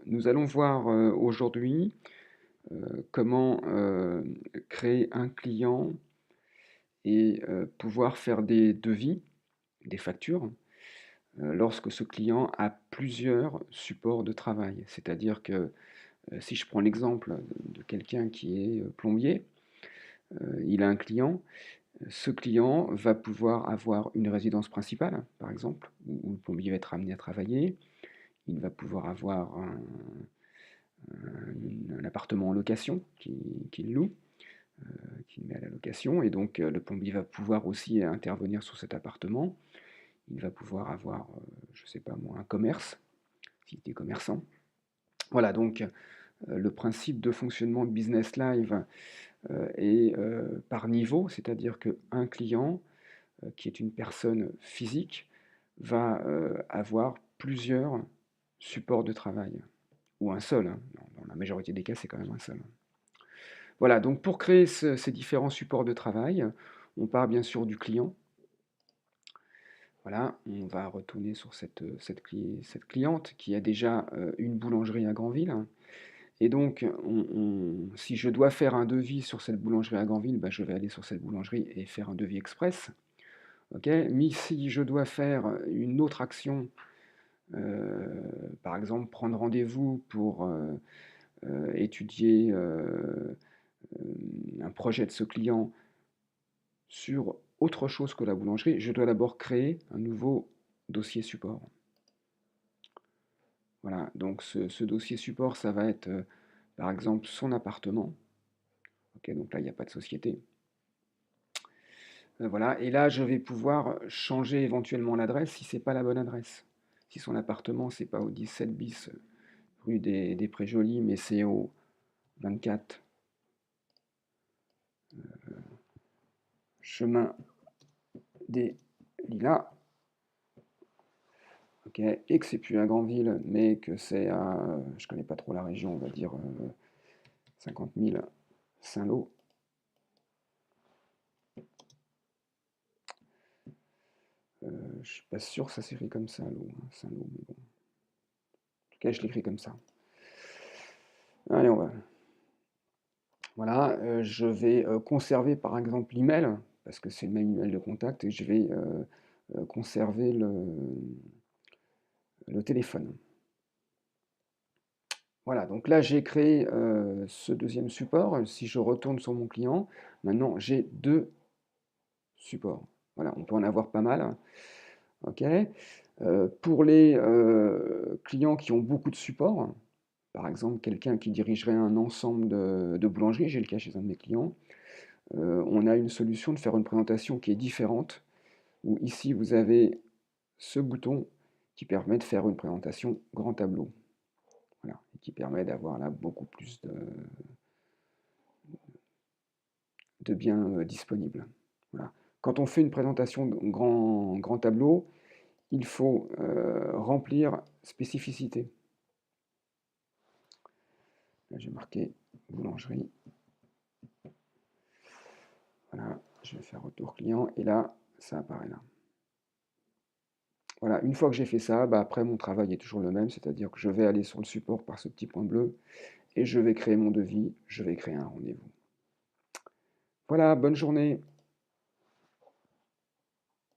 Nous allons voir aujourd'hui comment créer un client et pouvoir faire des devis, des factures, lorsque ce client a plusieurs supports de travail. C'est-à-dire que si je prends l'exemple de quelqu'un qui est plombier, il a un client, ce client va pouvoir avoir une résidence principale, par exemple, où le plombier va être amené à travailler. Il va pouvoir avoir un appartement en location qu'il loue, qu'il met à la location, et donc le plombier va pouvoir aussi intervenir sur cet appartement. Il va pouvoir avoir, je ne sais pas moi, un commerce, s'il est commerçant. Voilà, donc le principe de fonctionnement de Business Live est par niveau, c'est-à-dire qu'un client, qui est une personne physique, va avoir plusieurs supports de travail, ou un seul, hein. Dans la majorité des cas, c'est quand même un seul. Voilà, donc pour créer ces différents supports de travail, on part bien sûr du client. Voilà, on va retourner sur cette cliente qui a déjà une boulangerie à Granville. Et donc, si je dois faire un devis sur cette boulangerie à Granville, bah, je vais aller sur cette boulangerie et faire un devis express. Ok. Mais si je dois faire une autre action, par exemple prendre rendez-vous pour étudier un projet de ce client sur autre chose que la boulangerie, je dois d'abord créer un nouveau dossier support. Voilà, donc ce dossier support, ça va être par exemple son appartement. Ok, donc là, il n'y a pas de société. Voilà, et là, je vais pouvoir changer éventuellement l'adresse si c'est pas la bonne adresse. Si son appartement, c'est pas au 17 bis rue des Prés-Jolis, mais c'est au 24 chemin des Lilas, ok, et que c'est plus à Granville, mais que c'est à, je connais pas trop la région, on va dire 50 000 Saint-Lô. Je suis pas sûr que ça s'écrit comme ça, Saint-Lô, mais bon. En tout cas, je l'écris comme ça. Allez, on va. Voilà, je vais conserver par exemple l'email, parce que c'est le même email de contact, et je vais conserver le téléphone. Voilà, donc là j'ai créé ce deuxième support. Si je retourne sur mon client, maintenant j'ai deux supports. Voilà, on peut en avoir pas mal. Ok. Pour les clients qui ont beaucoup de supports, par exemple quelqu'un qui dirigerait un ensemble de boulangeries, j'ai le cas chez un de mes clients, on a une solution de faire une présentation qui est différente, où ici vous avez ce bouton qui permet de faire une présentation grand tableau. Voilà, et qui permet d'avoir là beaucoup plus de biens disponibles. Voilà. Quand on fait une présentation grand tableau, il faut remplir spécificité. Là, j'ai marqué boulangerie. Voilà, je vais faire retour client et là, ça apparaît là. Voilà, une fois que j'ai fait ça, bah après mon travail est toujours le même, c'est-à-dire que je vais aller sur le support par ce petit point bleu et je vais créer mon devis, je vais créer un rendez-vous. Voilà, bonne journée.